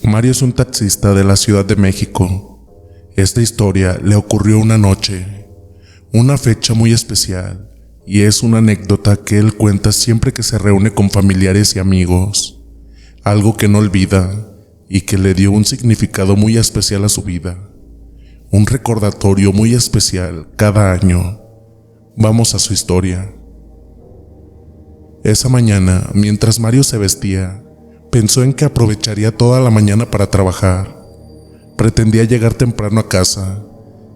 Mario es un taxista de la Ciudad de México. Esta historia le ocurrió una noche, una fecha muy especial, y es una anécdota que él cuenta siempre que se reúne con familiares y amigos, algo que no olvida y que le dio un significado muy especial a su vida, un recordatorio muy especial cada año. Vamos a su historia. Esa mañana, mientras Mario se vestía, pensó en que aprovecharía toda la mañana para trabajar. Pretendía llegar temprano a casa.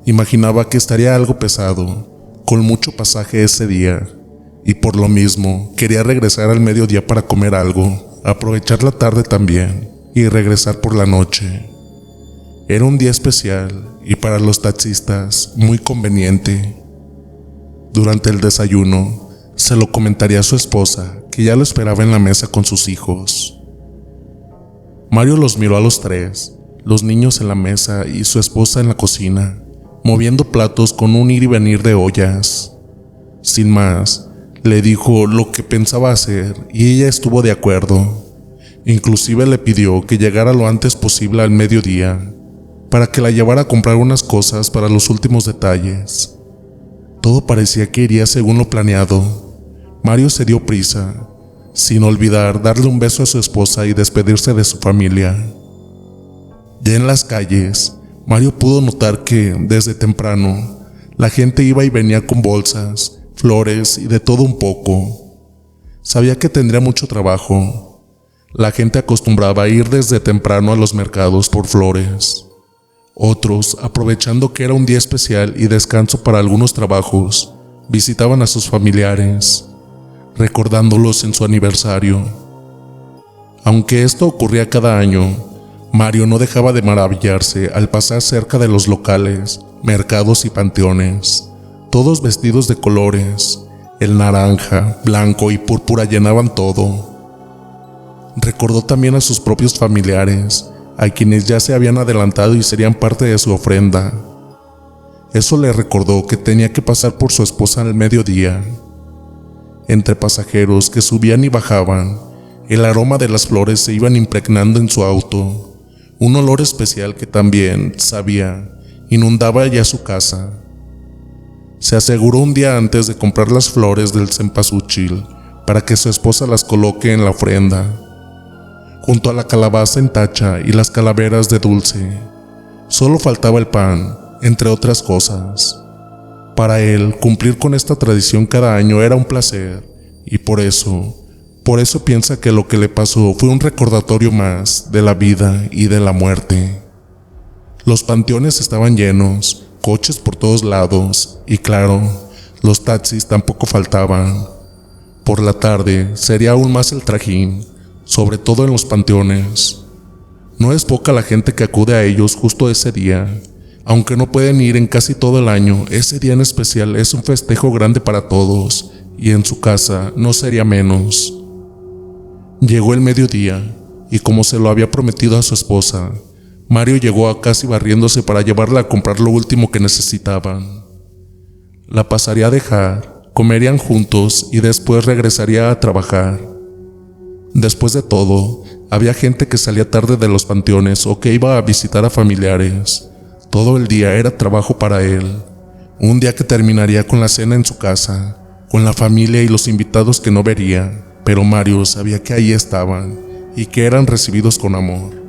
Imaginaba que estaría algo pesado, con mucho pasaje ese día, y por lo mismo quería regresar al mediodía para comer algo, aprovechar la tarde también, y regresar por la noche. Era un día especial, y para los taxistas, muy conveniente. Durante el desayuno, se lo comentaría a su esposa, que ya lo esperaba en la mesa con sus hijos. Mario los miró a los tres, los niños en la mesa y su esposa en la cocina, moviendo platos con un ir y venir de ollas. Sin más, le dijo lo que pensaba hacer y ella estuvo de acuerdo. Inclusive le pidió que llegara lo antes posible al mediodía, para que la llevara a comprar unas cosas para los últimos detalles. Todo parecía que iría según lo planeado. Mario se dio prisa, sin olvidar darle un beso a su esposa y despedirse de su familia. Ya en las calles, Mario pudo notar que, desde temprano, la gente iba y venía con bolsas, flores y de todo un poco. Sabía que tendría mucho trabajo. La gente acostumbraba a ir desde temprano a los mercados por flores. Otros, aprovechando que era un día especial y descanso para algunos trabajos, visitaban a sus familiares, recordándolos en su aniversario. Aunque esto ocurría cada año, Mario no dejaba de maravillarse al pasar cerca de los locales, mercados y panteones, todos vestidos de colores. El naranja, blanco y púrpura llenaban todo. Recordó también a sus propios familiares, a quienes ya se habían adelantado y serían parte de su ofrenda. Eso le recordó que tenía que pasar por su esposa al mediodía. Entre pasajeros que subían y bajaban, el aroma de las flores se iban impregnando en su auto, un olor especial que también, sabía, inundaba ya su casa. Se aseguró un día antes de comprar las flores del cempasúchil para que su esposa las coloque en la ofrenda, junto a la calabaza en tacha y las calaveras de dulce. Solo faltaba el pan, entre otras cosas. Para él, cumplir con esta tradición cada año era un placer, y por eso piensa que lo que le pasó fue un recordatorio más de la vida y de la muerte. Los panteones estaban llenos, coches por todos lados, y claro, los taxis tampoco faltaban. Por la tarde sería aún más el trajín, sobre todo en los panteones. No es poca la gente que acude a ellos justo ese día. Aunque no pueden ir en casi todo el año, ese día en especial es un festejo grande para todos, y en su casa no sería menos. Llegó el mediodía, y como se lo había prometido a su esposa, Mario llegó a casi barriéndose para llevarla a comprar lo último que necesitaban. La pasaría a dejar, comerían juntos y después regresaría a trabajar. Después de todo, había gente que salía tarde de los panteones o que iba a visitar a familiares. Todo el día era trabajo para él. Un día que terminaría con la cena en su casa, con la familia y los invitados que no vería, pero Mario sabía que ahí estaban y que eran recibidos con amor.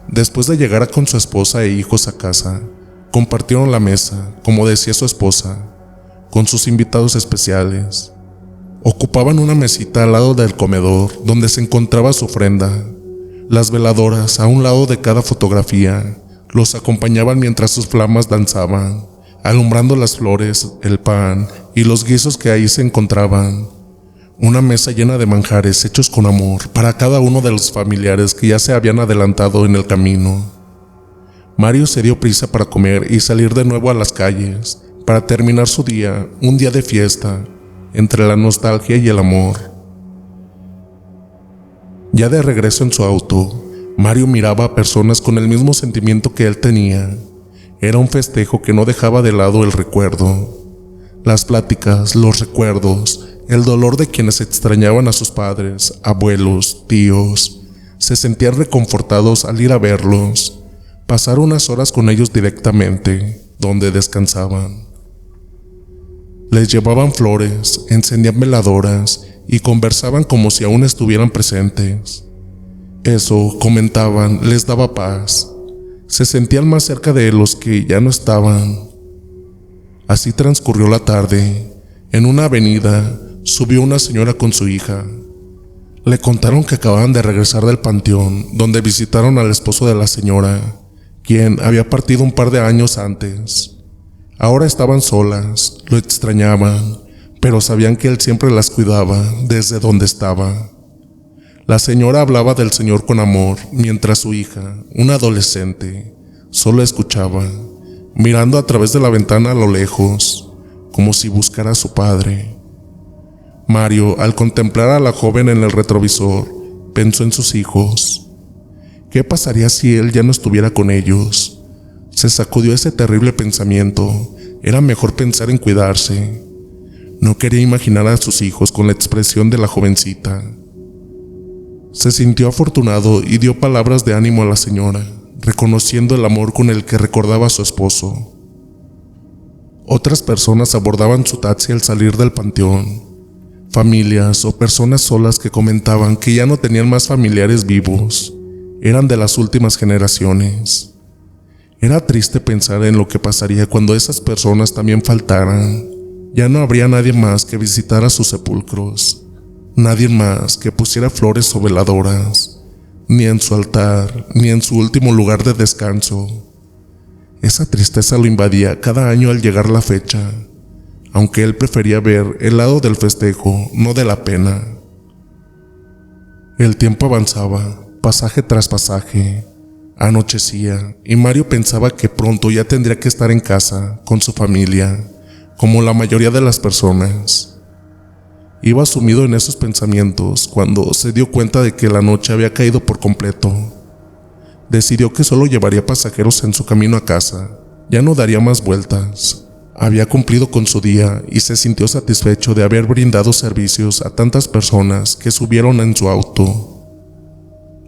Después de llegar con su esposa e hijos a casa, compartieron la mesa, como decía su esposa, con sus invitados especiales. Ocupaban una mesita al lado del comedor donde se encontraba su ofrenda. Las veladoras a un lado de cada fotografía los acompañaban mientras sus flamas danzaban, alumbrando las flores, el pan y los guisos que ahí se encontraban. Una mesa llena de manjares hechos con amor para cada uno de los familiares que ya se habían adelantado en el camino. Mario se dio prisa para comer y salir de nuevo a las calles, para terminar su día, un día de fiesta, entre la nostalgia y el amor. Ya de regreso en su auto, Mario miraba a personas con el mismo sentimiento que él tenía. Era un festejo que no dejaba de lado el recuerdo. Las pláticas, los recuerdos, el dolor de quienes extrañaban a sus padres, abuelos, tíos, Se sentían reconfortados al ir a verlos, pasar unas horas con ellos directamente, donde descansaban. Les llevaban flores, encendían veladoras y conversaban como si aún estuvieran presentes. Eso, comentaban, les daba paz. Se sentían más cerca de los que ya no estaban. Así transcurrió la tarde. En una avenida, subió una señora con su hija. Le contaron que acababan de regresar del panteón, donde visitaron al esposo de la señora, quien había partido un par de años antes. Ahora estaban solas, lo extrañaban, pero sabían que él siempre las cuidaba desde donde estaba. La señora hablaba del Señor con amor, mientras su hija, una adolescente, solo escuchaba, mirando a través de la ventana a lo lejos, como si buscara a su padre. Mario, al contemplar a la joven en el retrovisor, pensó en sus hijos. ¿Qué pasaría si él ya no estuviera con ellos? Se sacudió ese terrible pensamiento. Era mejor pensar en cuidarse. No quería imaginar a sus hijos con la expresión de la jovencita. Se sintió afortunado y dio palabras de ánimo a la señora, reconociendo el amor con el que recordaba a su esposo. Otras personas abordaban su taxi al salir del panteón. Familias o personas solas que comentaban que ya no tenían más familiares vivos. Eran de las últimas generaciones. Era triste pensar en lo que pasaría cuando esas personas también faltaran. Ya no habría nadie más que visitara sus sepulcros. Nadie más que pusiera flores o veladoras, ni en su altar, ni en su último lugar de descanso. Esa tristeza lo invadía cada año al llegar la fecha, aunque él prefería ver el lado del festejo, no de la pena. El tiempo avanzaba, pasaje tras pasaje. Anochecía, y Mario pensaba que pronto ya tendría que estar en casa, con su familia, como la mayoría de las personas. Iba sumido en esos pensamientos cuando se dio cuenta de que la noche había caído por completo. Decidió que solo llevaría pasajeros en su camino a casa, ya no daría más vueltas. Había cumplido con su día y se sintió satisfecho de haber brindado servicios a tantas personas que subieron en su auto.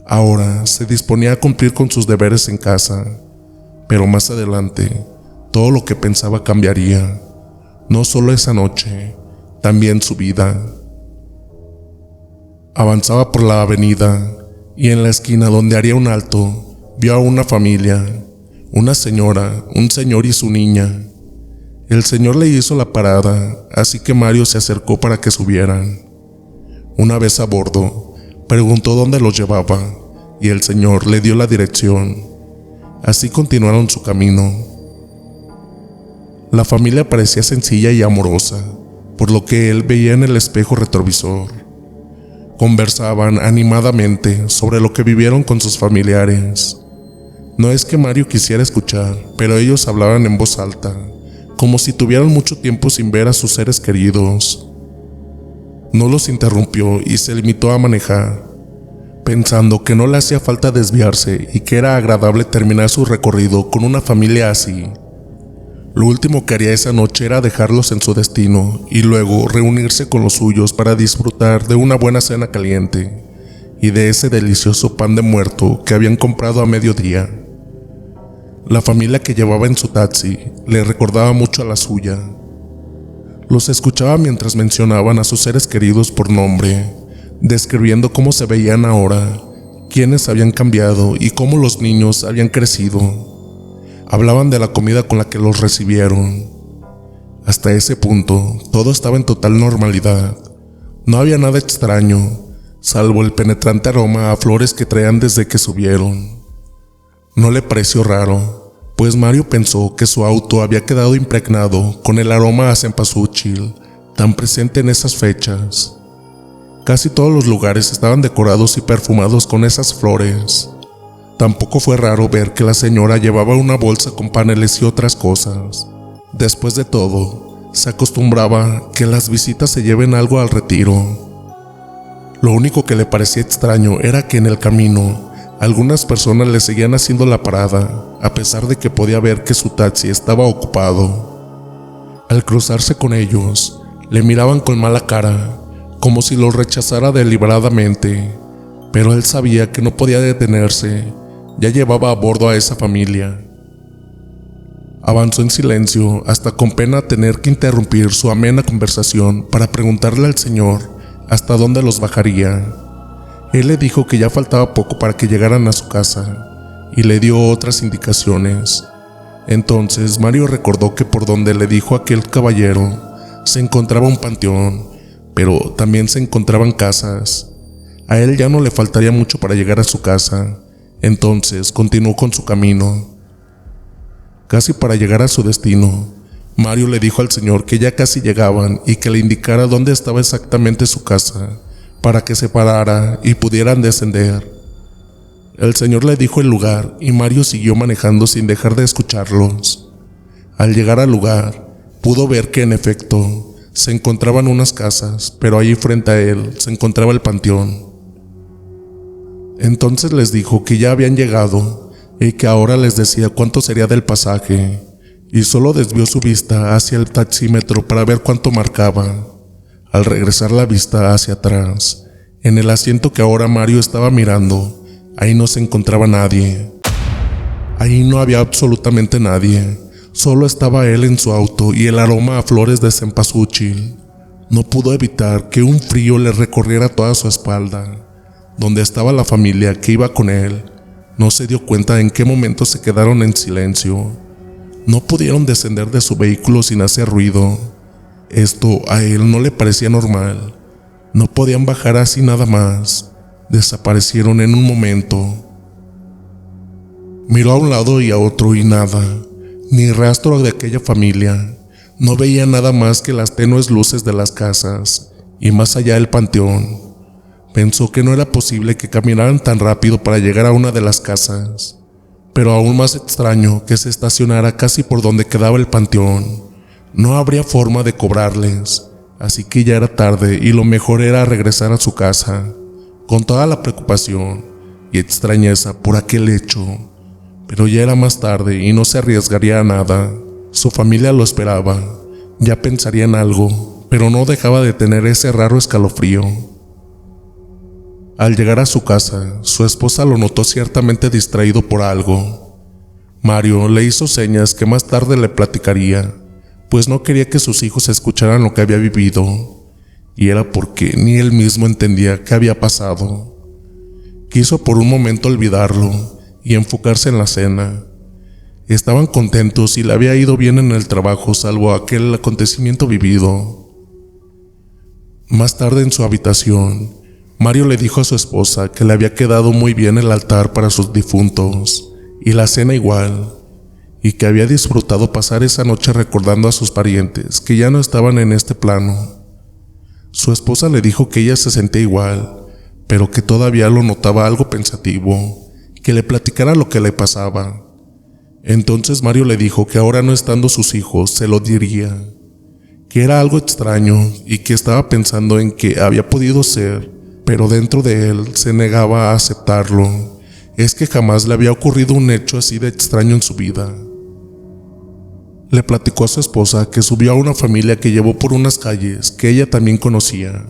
Ahora se disponía a cumplir con sus deberes en casa, pero más adelante todo lo que pensaba cambiaría, no solo esa noche, también su vida. Avanzaba por la avenida y en la esquina donde haría un alto, vio a una familia, una señora, un señor y su niña. El señor le hizo la parada, así que Mario se acercó para que subieran. Una vez a bordo, preguntó dónde los llevaba y el señor le dio la dirección. Así continuaron su camino. La familia parecía sencilla y amorosa, por lo que él veía en el espejo retrovisor. Conversaban animadamente sobre lo que vivieron con sus familiares. No es que Mario quisiera escuchar, pero ellos hablaban en voz alta, como si tuvieran mucho tiempo sin ver a sus seres queridos. No los interrumpió y se limitó a manejar, pensando que no le hacía falta desviarse y que era agradable terminar su recorrido con una familia así. Lo último que haría esa noche era dejarlos en su destino y luego reunirse con los suyos para disfrutar de una buena cena caliente y de ese delicioso pan de muerto que habían comprado a mediodía. La familia que llevaba en su taxi le recordaba mucho a la suya. Los escuchaba mientras mencionaban a sus seres queridos por nombre, describiendo cómo se veían ahora, quiénes habían cambiado y cómo los niños habían crecido. Hablaban de la comida con la que los recibieron. Hasta ese punto, todo estaba en total normalidad. No había nada extraño, salvo el penetrante aroma a flores que traían desde que subieron. No le pareció raro, pues Mario pensó que su auto había quedado impregnado con el aroma a cempasúchil, tan presente en esas fechas. Casi todos los lugares estaban decorados y perfumados con esas flores. Tampoco fue raro ver que la señora llevaba una bolsa con paneles y otras cosas. Después de todo, se acostumbraba que las visitas se lleven algo al retiro. Lo único que le parecía extraño era que en el camino, algunas personas le seguían haciendo la parada, a pesar de que podía ver que su taxi estaba ocupado. Al cruzarse con ellos, le miraban con mala cara, como si los rechazara deliberadamente. pero él sabía que no podía detenerse, ya llevaba a bordo a esa familia. Avanzó en silencio hasta con pena tener que interrumpir su amena conversación para preguntarle al señor hasta dónde los bajaría. Él le dijo que ya faltaba poco para que llegaran a su casa y le dio otras indicaciones. Entonces Mario recordó que por donde le dijo aquel caballero se encontraba un panteón, pero también se encontraban casas. A él ya no le faltaría mucho para llegar a su casa, entonces continuó con su camino. Casi para llegar a su destino, Mario le dijo al señor que ya casi llegaban y que le indicara dónde estaba exactamente su casa, para que se parara y pudieran descender. El señor le dijo el lugar y Mario siguió manejando sin dejar de escucharlos. Al llegar al lugar, pudo ver que en efecto se encontraban unas casas, pero allí frente a él se encontraba el panteón. Entonces les dijo que ya habían llegado y que ahora les decía cuánto sería del pasaje, y solo desvió su vista hacia el taxímetro para ver cuánto marcaba. Al regresar la vista hacia atrás, en el asiento que ahora Mario estaba mirando, ahí no se encontraba nadie. Ahí no había absolutamente nadie, solo estaba él en su auto y el aroma a flores de cempasúchil. No pudo evitar que un frío le recorriera toda su espalda. Donde estaba la familia que iba con él, no se dio cuenta en qué momento se quedaron en silencio. No pudieron descender de su vehículo sin hacer ruido. Esto a él no le parecía normal. No podían bajar así nada más. Desaparecieron en un momento. Miró a un lado y a otro y nada, ni rastro de aquella familia. No veía nada más que las tenues luces de las casas y más allá el panteón. Pensó que no era posible que caminaran tan rápido para llegar a una de las casas, pero aún más extraño que se estacionara casi por donde quedaba el panteón. No habría forma de cobrarles, así que ya era tarde y lo mejor era regresar a su casa. Con toda la preocupación y extrañeza por aquel hecho, pero ya era más tarde y no se arriesgaría a nada. Su familia lo esperaba, ya pensaría en algo, pero no dejaba de tener ese raro escalofrío. Al llegar a su casa, su esposa lo notó ciertamente distraído por algo. Mario le hizo señas que más tarde le platicaría, pues no quería que sus hijos escucharan lo que había vivido. Y era porque ni él mismo entendía qué había pasado. Quiso por un momento olvidarlo y enfocarse en la cena. Estaban contentos y le había ido bien en el trabajo salvo aquel acontecimiento vivido. Más tarde en su habitación, Mario le dijo a su esposa que le había quedado muy bien el altar para sus difuntos y la cena igual, y que había disfrutado pasar esa noche recordando a sus parientes que ya no estaban en este plano. Su esposa le dijo que ella se sentía igual, pero que todavía lo notaba algo pensativo, que le platicara lo que le pasaba. Entonces Mario le dijo que ahora no estando sus hijos se lo diría, que era algo extraño y que estaba pensando en qué había podido ser, pero dentro de él se negaba a aceptarlo. Es que jamás le había ocurrido un hecho así de extraño en su vida. Le platicó a su esposa que subió a una familia que llevó por unas calles que ella también conocía,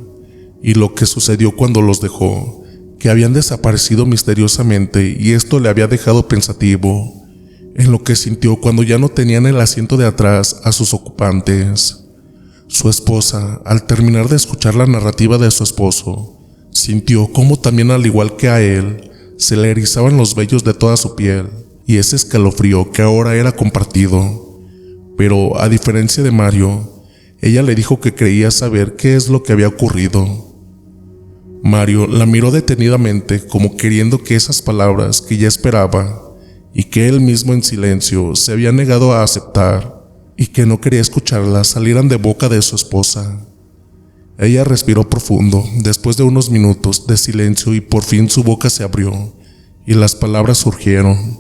y lo que sucedió cuando los dejó, que habían desaparecido misteriosamente, y esto le había dejado pensativo en lo que sintió cuando ya no tenían el asiento de atrás a sus ocupantes. Su esposa, al terminar de escuchar la narrativa de su esposo, sintió cómo también, al igual que a él, se le erizaban los vellos de toda su piel, y ese escalofrío que ahora era compartido. Pero a diferencia de Mario, ella le dijo que creía saber qué es lo que había ocurrido. Mario la miró detenidamente como queriendo que esas palabras que ya esperaba y que él mismo en silencio se había negado a aceptar y que no quería escucharlas salieran de boca de su esposa. Ella respiró profundo después de unos minutos de silencio y por fin su boca se abrió y las palabras surgieron.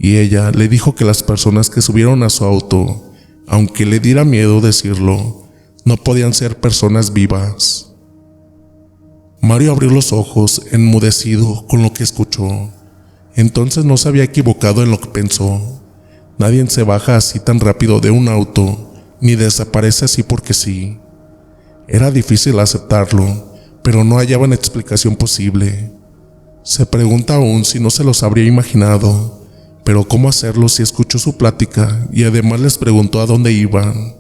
Y ella le dijo que las personas que subieron a su auto, aunque le diera miedo decirlo, no podían ser personas vivas. Mario abrió los ojos enmudecido con lo que escuchó. Entonces no se había equivocado en lo que pensó. Nadie se baja así tan rápido de un auto, ni desaparece así porque sí. Era difícil aceptarlo, pero no hallaban explicación posible. Se pregunta aún si no se los habría imaginado, pero cómo hacerlo si escuchó su plática y además les preguntó a dónde iban.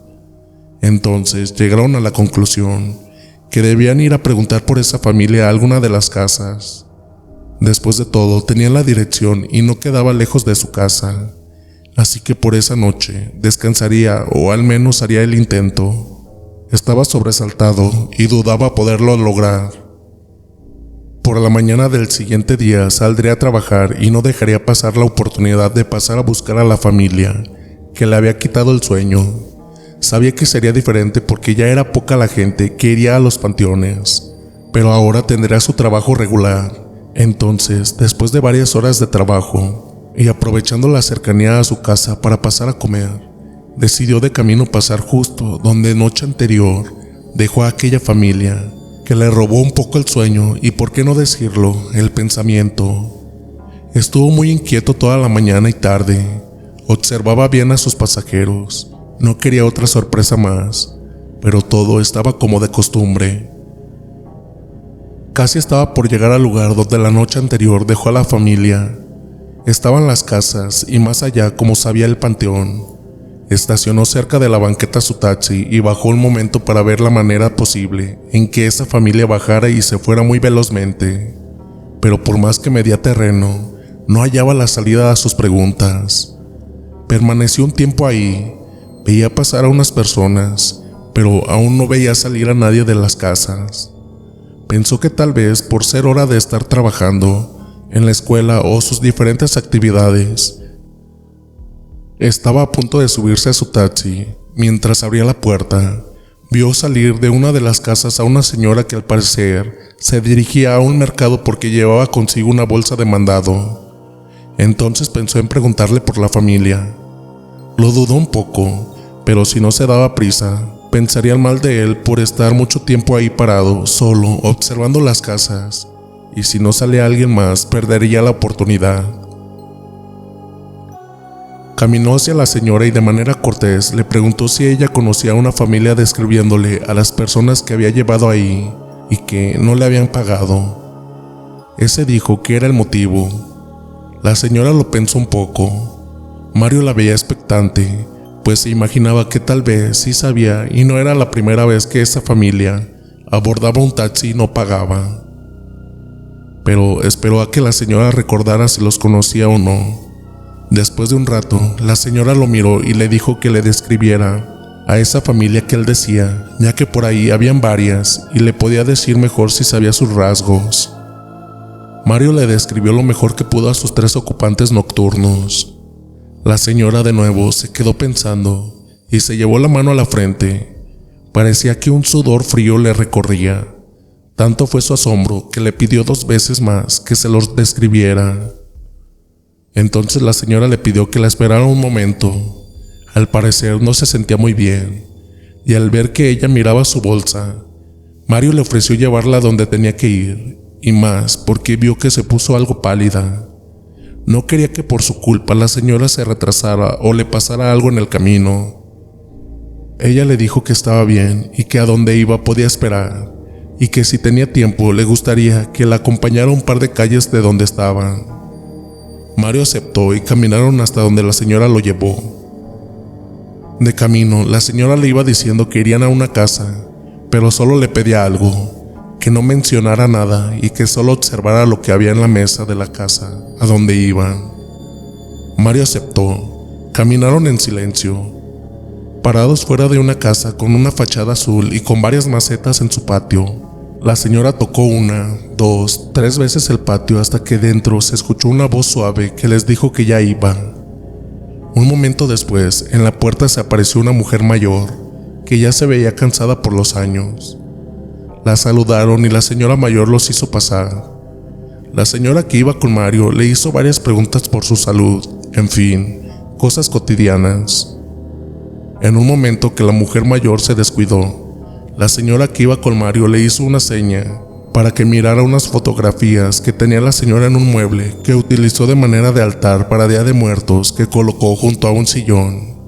Entonces llegaron a la conclusión que debían ir a preguntar por esa familia a alguna de las casas. Después de todo, tenían la dirección y no quedaba lejos de su casa, así que por esa noche descansaría o al menos haría el intento. Estaba sobresaltado y dudaba poderlo lograr. Por la mañana del siguiente día saldría a trabajar y no dejaría pasar la oportunidad de pasar a buscar a la familia que le había quitado el sueño. Sabía que sería diferente porque ya era poca la gente que iría a los panteones, pero ahora tendría su trabajo regular. Entonces, después de varias horas de trabajo y aprovechando la cercanía a su casa para pasar a comer, decidió de camino pasar justo donde noche anterior dejó a aquella familia que le robó un poco el sueño y, por qué no decirlo, el pensamiento. Estuvo muy inquieto toda la mañana y tarde. Observaba bien a sus pasajeros. No quería otra sorpresa más, pero todo estaba como de costumbre. Casi estaba por llegar al lugar donde la noche anterior dejó a la familia. Estaban las casas y más allá, como sabía, el panteón. Estacionó cerca de la banqueta su taxi y bajó un momento para ver la manera posible en que esa familia bajara y se fuera muy velozmente. Pero por más que medía terreno, no hallaba la salida a sus preguntas. Permaneció un tiempo ahí, veía pasar a unas personas, pero aún no veía salir a nadie de las casas. Pensó que tal vez por ser hora de estar trabajando en la escuela o sus diferentes actividades, estaba a punto de subirse a su taxi. Mientras abría la puerta, vio salir de una de las casas a una señora que al parecer se dirigía a un mercado porque llevaba consigo una bolsa de mandado. Entonces pensó en preguntarle por la familia. Lo dudó un poco, pero si no se daba prisa, pensarían mal de él por estar mucho tiempo ahí parado, solo, observando las casas, y si no salía alguien más, perdería la oportunidad. Caminó hacia la señora y de manera cortés le preguntó si ella conocía a una familia, describiéndole a las personas que había llevado ahí y que no le habían pagado. Ese dijo que era el motivo. La señora lo pensó un poco. Mario la veía expectante, pues se imaginaba que tal vez sí sabía y no era la primera vez que esa familia abordaba un taxi y no pagaba. Pero esperó a que la señora recordara si los conocía o no. Después de un rato, la señora lo miró y le dijo que le describiera a esa familia que él decía, ya que por ahí habían varias y le podía decir mejor si sabía sus rasgos. Mario le describió lo mejor que pudo a sus 3 ocupantes nocturnos. La señora de nuevo se quedó pensando y se llevó la mano a la frente. Parecía que un sudor frío le recorría. Tanto fue su asombro que le pidió 2 veces más que se los describiera. Entonces la señora le pidió que la esperara un momento. Al parecer no se sentía muy bien, y al ver que ella miraba su bolsa, Mario le ofreció llevarla donde tenía que ir, y más porque vio que se puso algo pálida. No quería que por su culpa la señora se retrasara o le pasara algo en el camino. Ella le dijo que estaba bien y que a donde iba podía esperar, y que si tenía tiempo le gustaría que la acompañara un par de calles de donde estaban. Mario aceptó y caminaron hasta donde la señora lo llevó. De camino, la señora le iba diciendo que irían a una casa, pero solo le pedía algo, que no mencionara nada y que solo observara lo que había en la mesa de la casa a donde iban. Mario aceptó. Caminaron en silencio, parados fuera de una casa con una fachada azul y con varias macetas en su patio. La señora tocó 1, 2, 3 veces el patio hasta que dentro se escuchó una voz suave que les dijo que ya iba. Un momento después, en la puerta se apareció una mujer mayor, que ya se veía cansada por los años. La saludaron y la señora mayor los hizo pasar. La señora que iba con Mario le hizo varias preguntas por su salud, en fin, cosas cotidianas. En un momento que la mujer mayor se descuidó, la señora que iba con Mario le hizo una seña para que mirara unas fotografías que tenía la señora en un mueble que utilizó de manera de altar para Día de Muertos, que colocó junto a un sillón.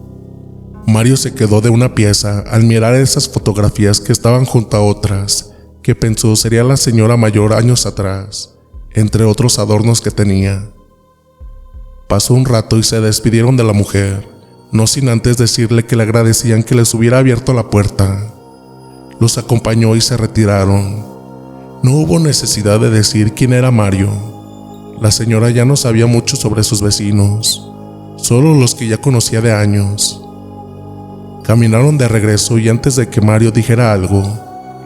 Mario se quedó de una pieza al mirar esas fotografías que estaban junto a otras que pensó sería la señora mayor años atrás, entre otros adornos que tenía. Pasó un rato y se despidieron de la mujer, no sin antes decirle que le agradecían que les hubiera abierto la puerta. Los acompañó y se retiraron. No hubo necesidad de decir quién era Mario. La señora ya no sabía mucho sobre sus vecinos, solo los que ya conocía de años. Caminaron de regreso y antes de que Mario dijera algo,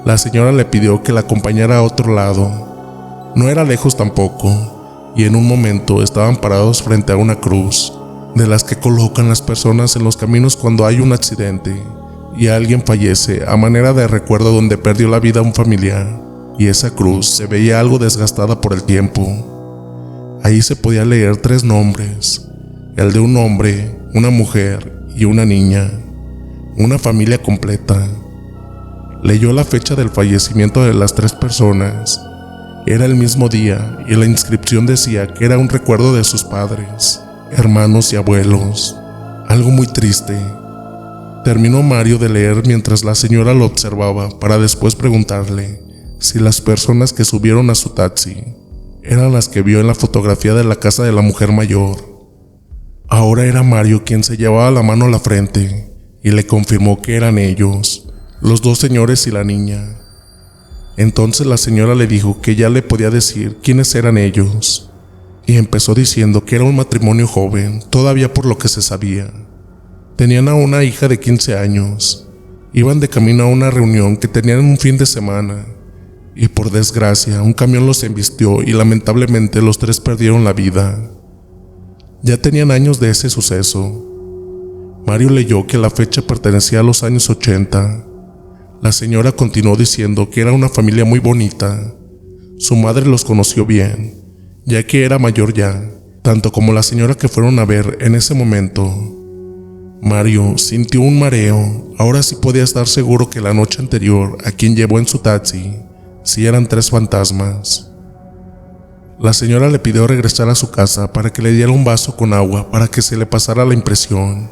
la señora le pidió que la acompañara a otro lado. No era lejos tampoco, y en un momento estaban parados frente a una cruz, de las que colocan las personas en los caminos cuando hay un accidente y alguien fallece a manera de recuerdo donde perdió la vida un familiar, y esa cruz se veía algo desgastada por el tiempo. Ahí se podía leer 3 nombres, el de un hombre, una mujer y una niña, una familia completa. Leyó la fecha del fallecimiento de las 3 personas. Era el mismo día y la inscripción decía que era un recuerdo de sus padres, hermanos y abuelos. Algo muy triste. Terminó Mario de leer mientras la señora lo observaba para después preguntarle si las personas que subieron a su taxi eran las que vio en la fotografía de la casa de la mujer mayor. Ahora era Mario quien se llevaba la mano a la frente y le confirmó que eran ellos, los 2 señores y la niña. Entonces la señora le dijo que ya le podía decir quiénes eran ellos, y empezó diciendo que era un matrimonio joven, todavía por lo que se sabía. Tenían a una hija de 15 años, iban de camino a una reunión que tenían un fin de semana, y por desgracia un camión los embistió y lamentablemente los 3 perdieron la vida. Ya tenían años de ese suceso. Mario leyó que la fecha pertenecía a los años 80. La señora continuó diciendo que era una familia muy bonita. Su madre los conoció bien, ya que era mayor ya, tanto como la señora que fueron a ver en ese momento. Mario sintió un mareo. Ahora sí podía estar seguro que la noche anterior a quien llevó en su taxi sí eran 3 fantasmas. La señora le pidió regresar a su casa para que le diera un vaso con agua para que se le pasara la impresión.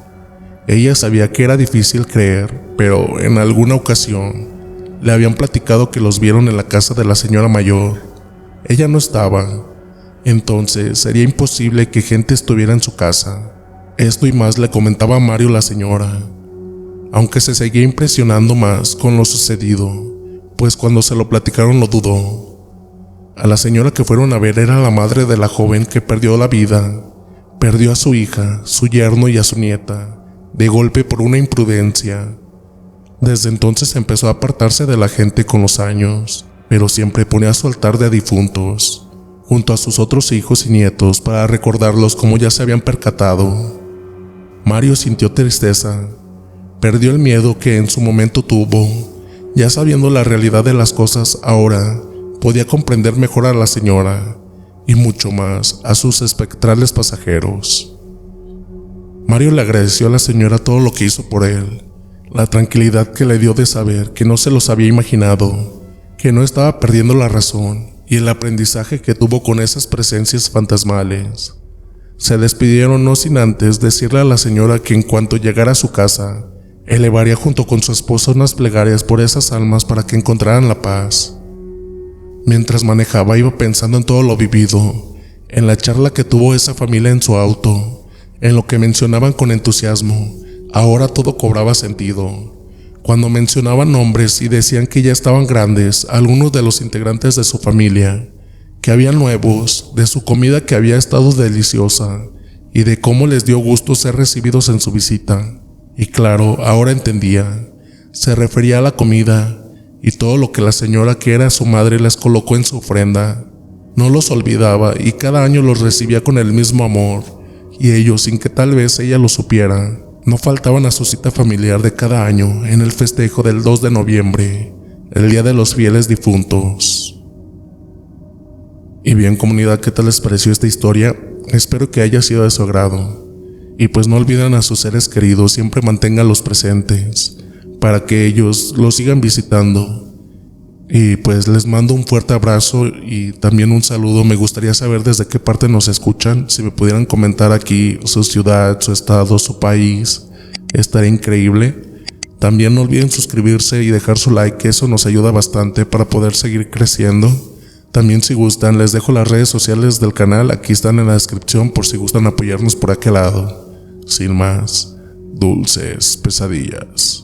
Ella sabía que era difícil creer, pero en alguna ocasión le habían platicado que los vieron en la casa de la señora mayor. Ella no estaba, entonces sería imposible que gente estuviera en su casa. Esto y más le comentaba a Mario la señora, aunque se seguía impresionando más con lo sucedido, pues cuando se lo platicaron lo dudó. A la señora que fueron a ver era la madre de la joven que perdió la vida. Perdió a su hija, su yerno y a su nieta, de golpe por una imprudencia. Desde entonces empezó a apartarse de la gente con los años, pero siempre ponía su altar de difuntos, junto a sus otros hijos y nietos para recordarlos como ya se habían percatado. Mario sintió tristeza, perdió el miedo que en su momento tuvo. Ya sabiendo la realidad de las cosas ahora, podía comprender mejor a la señora y mucho más a sus espectrales pasajeros. Mario le agradeció a la señora todo lo que hizo por él, la tranquilidad que le dio de saber que no se los había imaginado, que no estaba perdiendo la razón, y el aprendizaje que tuvo con esas presencias fantasmales. Se despidieron no sin antes decirle a la señora que en cuanto llegara a su casa, elevaría junto con su esposa unas plegarias por esas almas para que encontraran la paz. Mientras manejaba iba pensando en todo lo vivido, en la charla que tuvo esa familia en su auto, en lo que mencionaban con entusiasmo. Ahora todo cobraba sentido. Cuando mencionaban nombres y decían que ya estaban grandes algunos de los integrantes de su familia, que había nuevos, de su comida que había estado deliciosa y de cómo les dio gusto ser recibidos en su visita. Y claro, ahora entendía, se refería a la comida y todo lo que la señora que era su madre les colocó en su ofrenda. No los olvidaba y cada año los recibía con el mismo amor, y ellos, sin que tal vez ella lo supiera, no faltaban a su cita familiar de cada año en el festejo del 2 de noviembre, el Día de los Fieles Difuntos. Y bien, comunidad, ¿qué tal les pareció esta historia? Espero que haya sido de su agrado. Y pues no olviden a sus seres queridos, siempre manténganlos presentes para que ellos los sigan visitando. Y pues les mando un fuerte abrazo y también un saludo. Me gustaría saber desde qué parte nos escuchan. Si me pudieran comentar aquí su ciudad, su estado, su país, estaría increíble. También no olviden suscribirse y dejar su like, que eso nos ayuda bastante para poder seguir creciendo. También si gustan, les dejo las redes sociales del canal, aquí están en la descripción por si gustan apoyarnos por aquel lado. Sin más, dulces pesadillas.